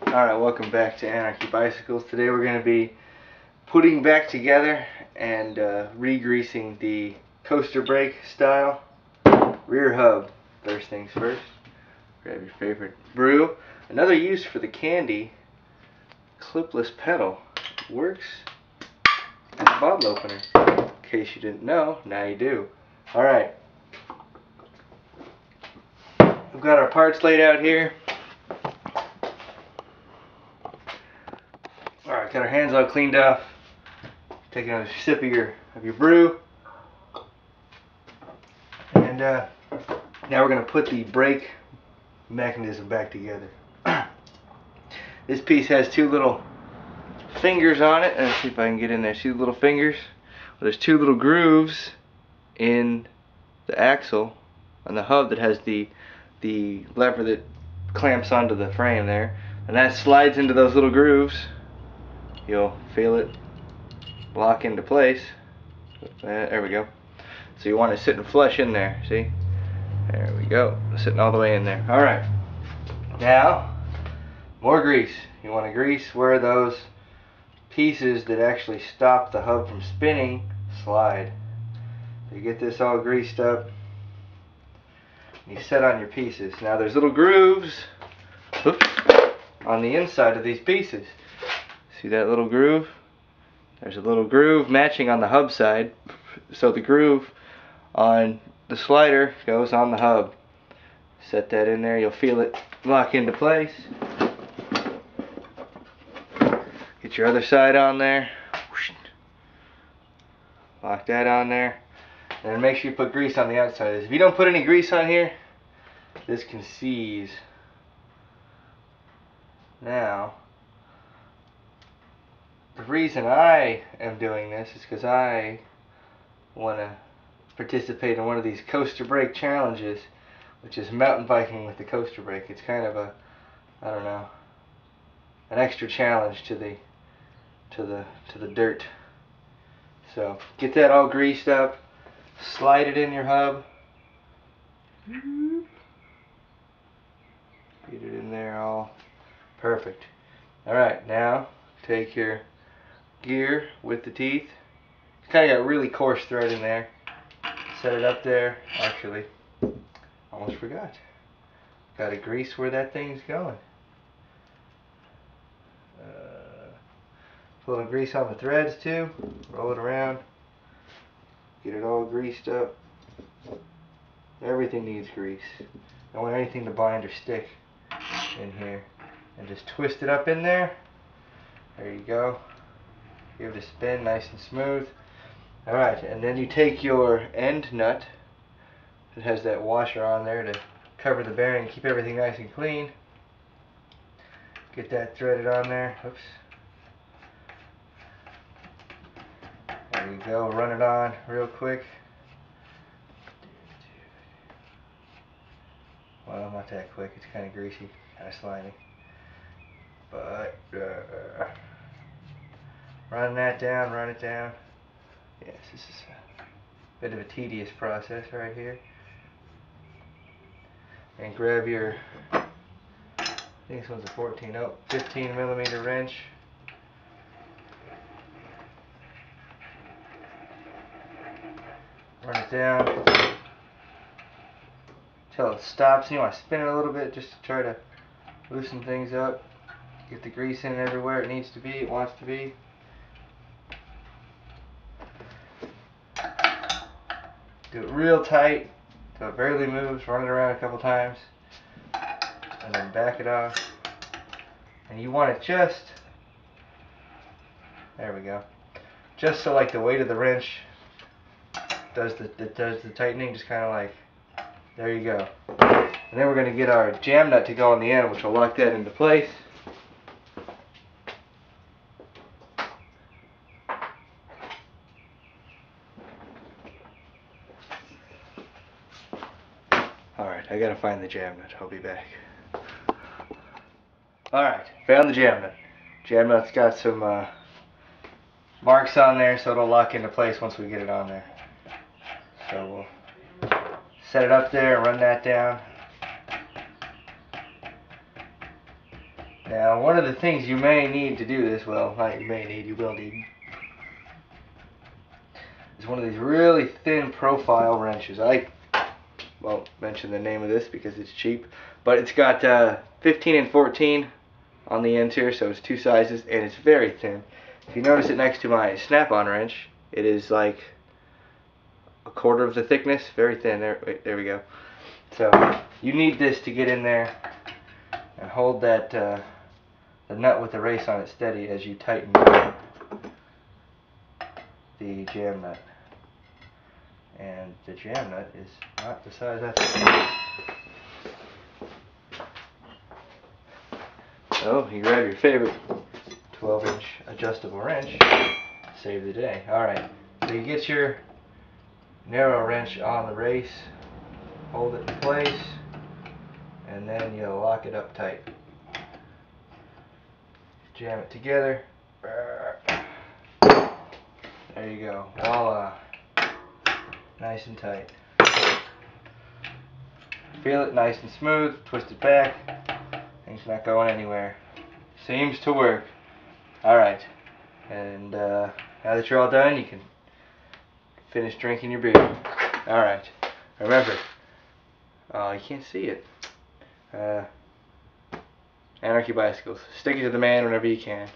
Alright, welcome back to Anarchy Bicycles. Today we're going to be putting back together and re-greasing the coaster brake style rear hub. First things first, grab your favorite brew. Another use for the Candy clipless pedal. Works as a bottle opener. In case you didn't know, now you do. Alright, we've got our parts laid out here. Alright, got our hands all cleaned off. Take another sip of your brew. And now we're going to put the brake mechanism back together. This piece has two little fingers on it. Let's see if I can get in there. See the little fingers? Well, there's two little grooves in the axle on the hub that has the lever that clamps onto the frame there. And that slides into those little grooves. You'll feel it lock into place. There we go. So you want it sitting flush in there, see? There we go, sitting all the way in there. Alright, now more grease. You want to grease where those pieces that actually stop the hub from spinning slide. So you get this all greased up, you set on your pieces. Now there's little grooves, oops, on the inside of these pieces. See that little groove? There's a little groove matching on the hub side. So the groove on the slider goes on the hub. Set that in there, you'll feel it lock into place. Get your other side on there. Lock that on there. And make sure you put grease on the outside of this. If you don't put any grease on here, this can seize. Now, the reason I am doing this is because I want to participate in one of these coaster brake challenges, which is mountain biking with the coaster brake. It's kind of a, I don't know, an extra challenge to the dirt. So get that all greased up, slide it in your hub, get it in there all perfect. Alright, now take your gear with the teeth. It's kind of got really coarse thread in there. Set it up there. Actually, almost forgot. Got to grease where that thing's going. Put a little grease on the threads too. Roll it around. Get it all greased up. Everything needs grease. Don't want anything to bind or stick in here. And just twist it up in there. There you go. Give it a spin, nice and smooth. Alright, and then you take your end nut that has that washer on there to cover the bearing and keep everything nice and clean. Get that threaded on there. Oops. There you go. Run it on real quick. Well, not that quick. It's kind of greasy, kind of slimy. But run that down, run it down. Yes, this is a bit of a tedious process right here. And grab your, I think this one's a 15 millimeter wrench. Run it down until it stops. And you want to spin it a little bit just to try to loosen things up. Get the grease in everywhere it needs to be, it wants to be. Do it real tight so it barely moves. Run it around a couple times and then back it off. And you want it just, there we go, just so like the weight of the wrench does the tightening, just kind of like, there you go. And then we're going to get our jam nut to go on the end, which will lock that into place. Alright, I gotta find the jam nut. I'll be back. Alright, found the jam nut. Jam nut's got some marks on there, so it'll lock into place once we get it on there. So we'll set it up there and run that down. Now, one of the things you may need to do this, well, not you may need, you will need, is one of these really thin profile wrenches. I won't mention the name of this because it's cheap, but it's got 15 and 14 on the ends here, so it's two sizes, and it's very thin. If you notice it next to my snap-on wrench, it is like a quarter of the thickness, very thin. There we go. So you need this to get in there and hold that the nut with the race on it steady as you tighten the jam nut. And the jam nut is not the size I thought. So you grab your favorite 12-inch adjustable wrench, save the day. Alright, so you get your narrow wrench on the race, hold it in place, and then you lock it up tight. Jam it together. There you go. Voila. Nice and tight. Feel it nice and smooth. Twist it back. Things not going anywhere. Seems to work. Alright. And now that you're all done, you can finish drinking your beer. Alright. Remember, you can't see it. Anarchy Bicycles. Stick it to the man whenever you can.